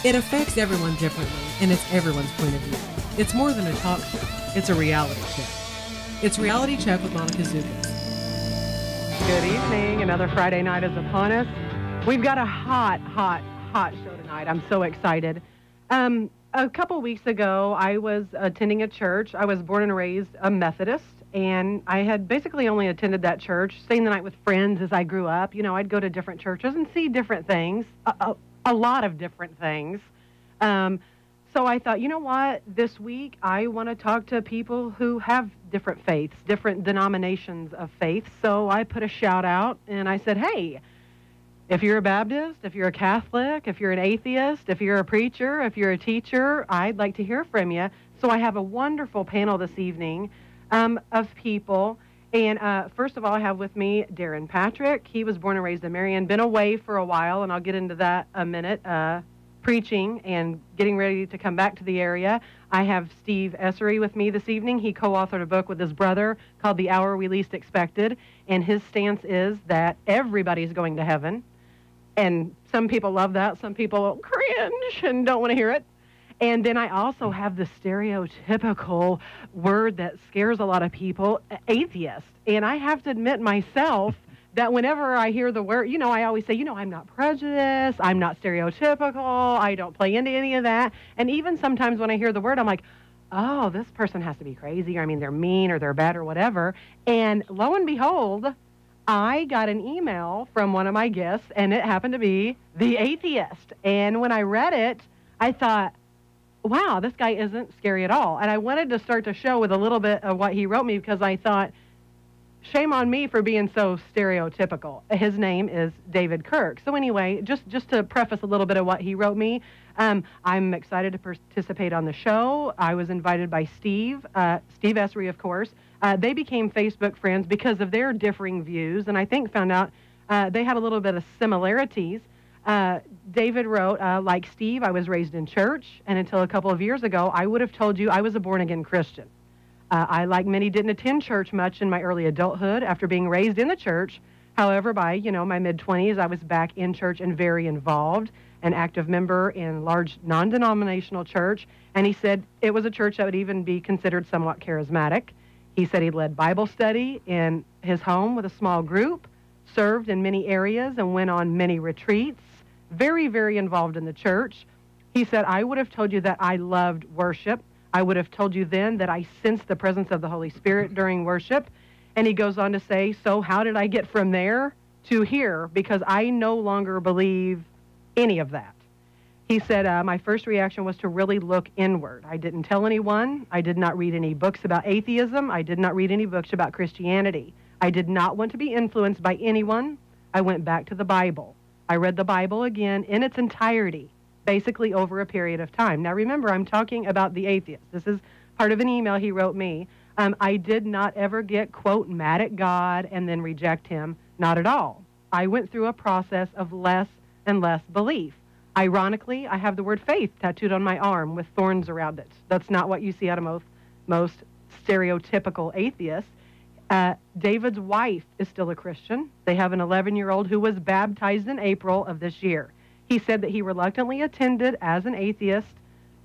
It affects everyone differently, and it's everyone's point of view. It's more than a talk show. It's a reality check. It's Reality Check with Monica Zukas. Good evening. Another Friday night is upon us. We've got a hot show tonight. I'm so excited. A couple weeks ago, I was attending a church. I was born and raised a Methodist, and I had basically only attended that church, staying the night with friends as I grew up. You know, I'd go to different churches and see different things, a lot of different things. So I thought, you know what, this week I want to talk to people who have different faiths, different denominations of faith. So I put a shout out, and I said, hey, if you're a Baptist, if you're a Catholic, if you're an atheist, if you're a preacher, if you're a teacher, I'd like to hear from you. So I have a wonderful panel this evening of people. And first of all, I have with me Darrin Patrick. He was born and raised in Marion, been away for a while, and I'll get into that a minute, preaching and getting ready to come back to the area. I have Steve Essary with me this evening. He co-authored a book with his brother called The Hour We Least Expected, and his stance is that everybody's going to heaven. And some people love that. Some people cringe and don't want to hear it. And then I also have the stereotypical word that scares a lot of people, atheist. And I have to admit myself that whenever I hear the word, you know, I always say, you know, I'm not prejudiced, I'm not stereotypical, I don't play into any of that. And even sometimes when I hear the word, I'm like, oh, this person has to be crazy, or I mean, they're mean, or they're bad, or whatever. And lo and behold, I got an email from one of my guests, and it happened to be the atheist. And when I read it, I thought, wow, this guy isn't scary at all. And I wanted to start the show with a little bit of what he wrote me, because I thought, shame on me for being so stereotypical. His name is David Kirk. So anyway, just to preface a little bit of what he wrote me, I'm excited to participate on the show. I was invited by Steve Essary, of course. They became Facebook friends because of their differing views, and I think found out they had a little bit of similarities. David wrote, like Steve, I was raised in church, and until a couple of years ago, I would have told you I was a born-again Christian. I, like many, didn't attend church much in my early adulthood after being raised in the church. However, by, you know, my mid-20s, I was back in church and very involved, an active member in large non-denominational church, and he said it was a church that would even be considered somewhat charismatic. He said he led Bible study in his home with a small group, served in many areas, and went on many retreats, very, very involved in the church. He said, I would have told you that I loved worship. I would have told you then that I sensed the presence of the Holy Spirit during worship. And he goes on to say, so how did I get from there to here? Because I no longer believe any of that. He said, my first reaction was to really look inward. I didn't tell anyone. I did not read any books about atheism. I did not read any books about Christianity. I did not want to be influenced by anyone. I went back to the Bible. I read the Bible again in its entirety, basically over a period of time. Now remember, I'm talking about the atheist. This is part of an email he wrote me. I did not ever get, quote, mad at God and then reject him. Not at all. I went through a process of less and less belief. Ironically, I have the word faith tattooed on my arm with thorns around it. That's not what you see out of most stereotypical atheists. David's wife is still a Christian. They have an 11-year-old who was baptized in April of this year. He said that he reluctantly attended as an atheist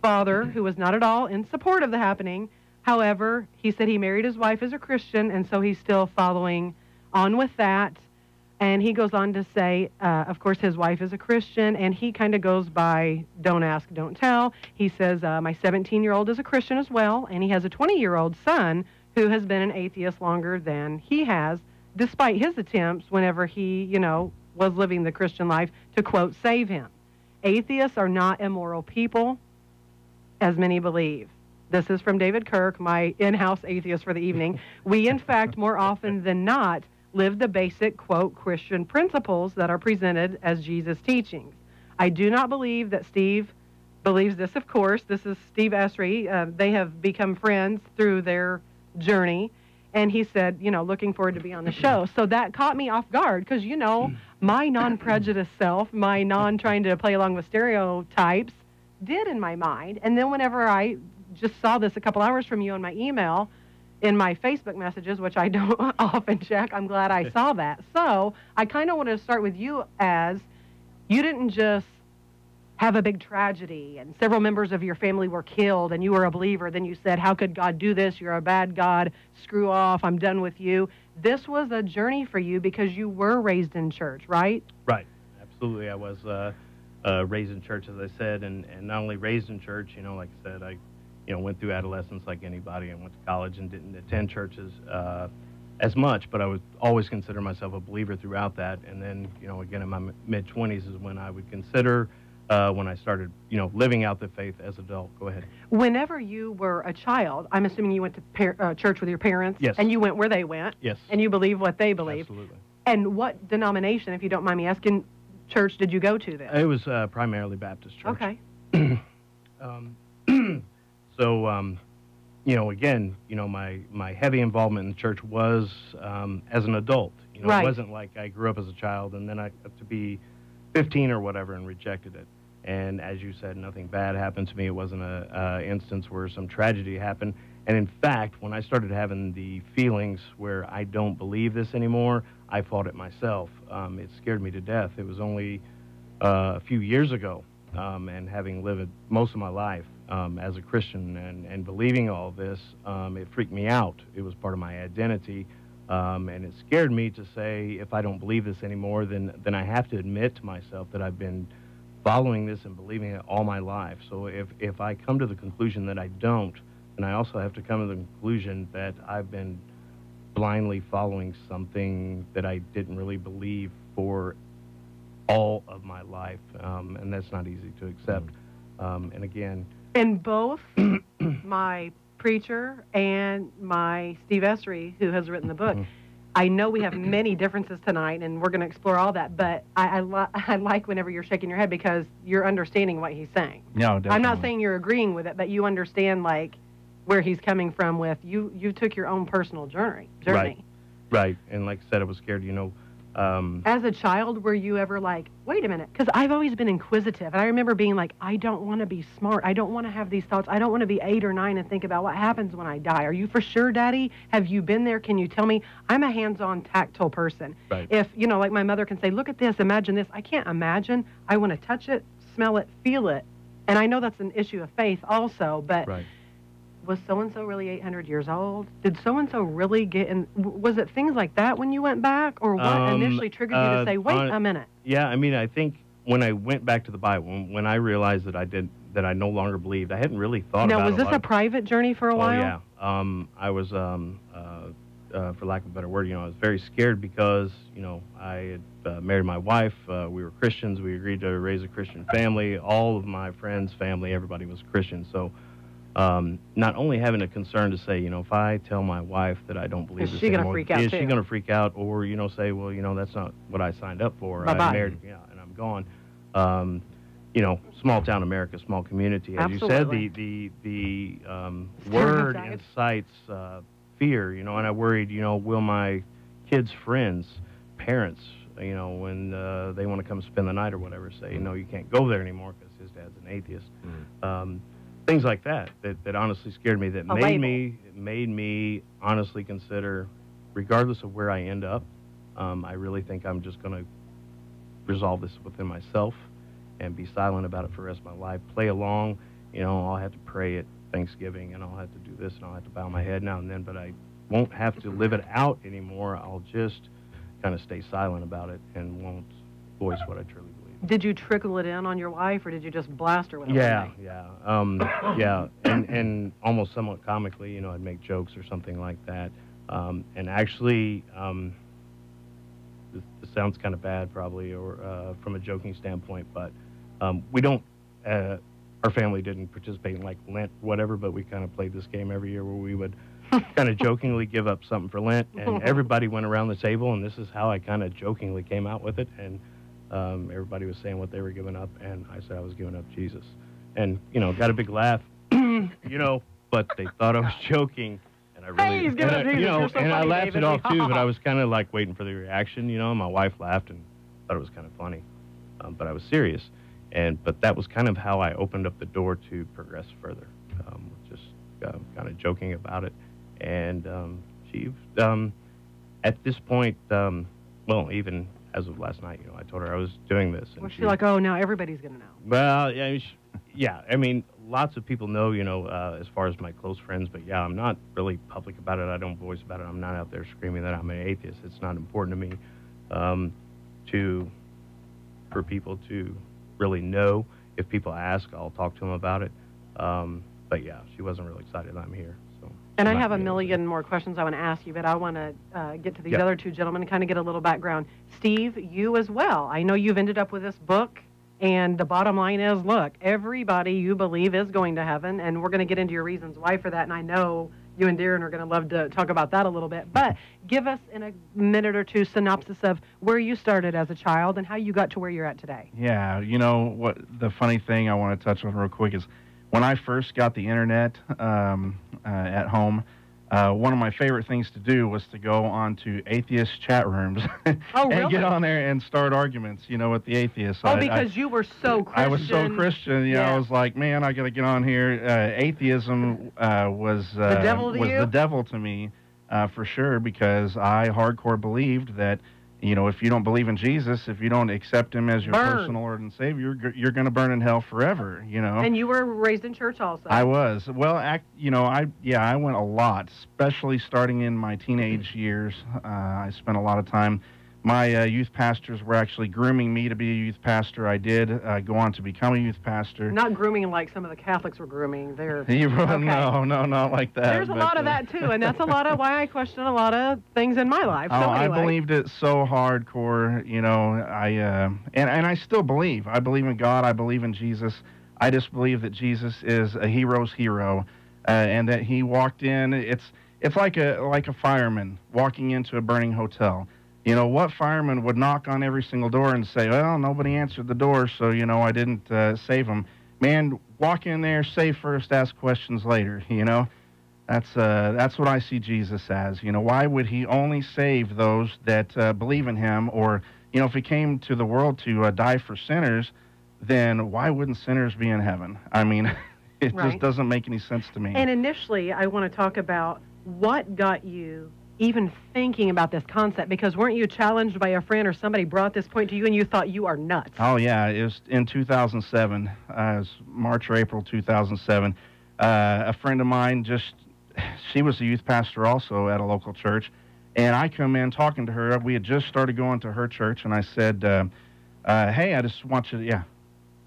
father who was not at all in support of the happening. However, he said he married his wife as a Christian, and so he's still following on with that. And he goes on to say, of course, his wife is a Christian, and he kind of goes by don't ask, don't tell. He says, my 17-year-old is a Christian as well, and he has a 20-year-old son who has been an atheist longer than he has, despite his attempts whenever he, you know, was living the Christian life to, quote, save him. Atheists are not immoral people, as many believe. This is from David Kirk, my in-house atheist for the evening. We, in fact, more often than not, live the basic, quote, Christian principles that are presented as Jesus' teachings. I do not believe that Steve believes this, of course. This is Steve Essary. They have become friends through their journey. And he said, you know, looking forward to be on the show. So that caught me off guard because, you know, my non-prejudiced self, my non-trying to play along with stereotypes did in my mind. And then whenever I just saw this a couple hours from you on my email, in my Facebook messages, which I don't often check, I'm glad I saw that. So I kind of wanted to start with you as you didn't just have a big tragedy and several members of your family were killed and you were a believer, then you said, how could God do this? You're a bad God. Screw off. I'm done with you. This was a journey for you because you were raised in church, right? Right. Absolutely. I was raised in church, as I said, and not only raised in church, like I said, I went through adolescence like anybody and went to college and didn't attend churches as much, but I would always consider myself a believer throughout that. And then, again, in my mid-20s is when I would consider, when I started, living out the faith as an adult. Go ahead. Whenever you were a child, I'm assuming you went to church with your parents. Yes. And you went where they went. Yes. And you believe what they believe. Absolutely. And what denomination, if you don't mind me asking, church did you go to then? It was primarily Baptist church. Okay. So, again, my heavy involvement in the church was as an adult. Right. It wasn't like I grew up as a child and then I got to be 15 or whatever and rejected it. And as you said, nothing bad happened to me. It wasn't a instance where some tragedy happened. And in fact, when I started having the feelings where I don't believe this anymore, I fought it myself. It scared me to death. It was only a few years ago, and having lived most of my life as a Christian and believing all this, it freaked me out. It was part of my identity, and it scared me to say, if I don't believe this anymore, then I have to admit to myself that I've been following this and believing it all my life. So if I come to the conclusion that I don't, then I also have to come to the conclusion that I've been blindly following something that I didn't really believe for all of my life, and that's not easy to accept. And again, And both my preacher and my Steve Essary, who has written the book, I know we have many differences tonight, and we're going to explore all that, but I like whenever you're shaking your head because you're understanding what he's saying. No, definitely. I'm not saying you're agreeing with it, but you understand, like, where he's coming from with you took your own personal journey. Right. And like I said, I was scared, As a child, were you ever like, wait a minute, because I've always been inquisitive, and I remember being like, I don't want to be smart. I don't want to have these thoughts. I don't want to be 8 or 9 and think about what happens when I die. Are you for sure, Daddy? Have you been there? Can you tell me? I'm a hands-on, tactile person. Right. If, like my mother can say, look at this, imagine this. I can't imagine. I want to touch it, smell it, feel it. And I know that's an issue of faith also, but right. Was so-and-so really 800 years old? Did so-and-so really get in? Was it things like that when you went back? Or what initially triggered you to say, wait a minute? Yeah, I think when I went back to the Bible, when I realized that I no longer believed, I hadn't really thought about it. Now, was this a private journey for a while? Oh, yeah. I was, for lack of a better word, I was very scared because, I had married my wife. We were Christians. We agreed to raise a Christian family. All of my friends' family, everybody was Christian. So, not only having a concern to say, if I tell my wife that I don't believe this anymore, is she going to freak out? Or, say, well, that's not what I signed up for. Bye-bye. I married, and I'm gone. Small town America, small community. As Absolutely. you said, the word incites fear, and I worried, will my kids' friends, parents, when they want to come spend the night or whatever, say, no, you can't go there anymore because his dad's an atheist. Things like that honestly scared me, that made me honestly consider, regardless of where I end up, I really think I'm just going to resolve this within myself and be silent about it for the rest of my life. Play along, I'll have to pray at Thanksgiving, and I'll have to do this, and I'll have to bow my head now and then, but I won't have to live it out anymore. I'll just kind of stay silent about it and won't voice what I truly believe. Did you trickle it in on your wife, or did you just blast her with it? Yeah, and almost somewhat comically, I'd make jokes or something like that. And actually, this sounds kind of bad probably, or from a joking standpoint, but we don't, our family didn't participate in like Lent, whatever, but we kind of played this game every year where we would kind of jokingly give up something for Lent, and everybody went around the table, and this is how I kind of jokingly came out with it, and everybody was saying what they were giving up, and I said I was giving up Jesus. And, got a big laugh, but they thought I was joking, and I really, he's giving up Jesus. You're so and I funny, laughed David. it off too, but I was kind of like waiting for the reaction, My wife laughed and thought it was kind of funny, but I was serious. But that was kind of how I opened up the door to progress further, just kind of joking about it. And she, at this point, well, even as of last night, I told her I was doing this. And Was she like, oh, now everybody's going to know? Well, yeah, I mean, lots of people know, as far as my close friends, but yeah, I'm not really public about it. I don't voice about it. I'm not out there screaming that I'm an atheist. It's not important to me for people to really know. If people ask, I'll talk to them about it. But yeah, she wasn't really excited that I'm here. So. And I have a million more questions I want to ask you, but I want to get to these other two gentlemen and kind of get a little background. Steve, you as well. I know you've ended up with this book, and the bottom line is, look, everybody you believe is going to heaven, and we're going to get into your reasons why for that, and I know you and Darrin are going to love to talk about that a little bit. But give us, in a minute or two, synopsis of where you started as a child and how you got to where you're at today. Yeah, what the funny thing I want to touch on real quick is when I first got the internet at home, one of my favorite things to do was to go onto atheist chat rooms and get on there and start arguments, with the atheists. Because you were so Christian. I was so Christian, I was like, man, I got to get on here. Atheism was the devil to me, for sure, because I hardcore believed that, if you don't believe in Jesus, if you don't accept him as your personal Lord and Savior, you're going to burn in hell forever, And you were raised in church also. I was. Well, I went a lot, especially starting in my teenage years. I spent a lot of time. My youth pastors were actually grooming me to be a youth pastor. I did go on to become a youth pastor. Not grooming like some of the Catholics were grooming. They're okay. No, not like that. There's a lot of that too, and that's a lot of why I question a lot of things in my life. So anyway. I believed it so hardcore. And I still believe. I believe in God. I believe in Jesus. I just believe that Jesus is a hero's hero, and that he walked in. It's like a fireman walking into a burning hotel. What fireman would knock on every single door and say, well, nobody answered the door, so, I didn't save them. Man, walk in there, save first, ask questions later, That's what I see Jesus as. Why would he only save those that believe in him? Or, if he came to the world to die for sinners, then why wouldn't sinners be in heaven? I mean, it just doesn't make any sense to me. And initially, I want to talk about what got you even thinking about this concept, because weren't you challenged by a friend or somebody brought this point to you and you thought you are nuts? Oh, yeah. It was in 2007. It was March or April 2007. A friend of mine she was a youth pastor also at a local church, and I come in talking to her. We had just started going to her church, and I said, hey, I just want you to, yeah.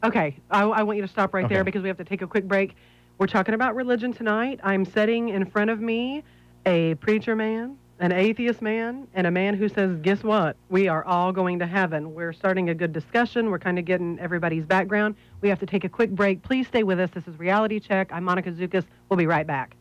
Okay. I want you to stop right there because we have to take a quick break. We're talking about religion tonight. I'm setting in front of me a preacher man, an atheist man, and a man who says, guess what? We are all going to heaven. We're starting a good discussion. We're kind of getting everybody's background. We have to take a quick break. Please stay with us. This is Reality Check. I'm Monica Zukas. We'll be right back.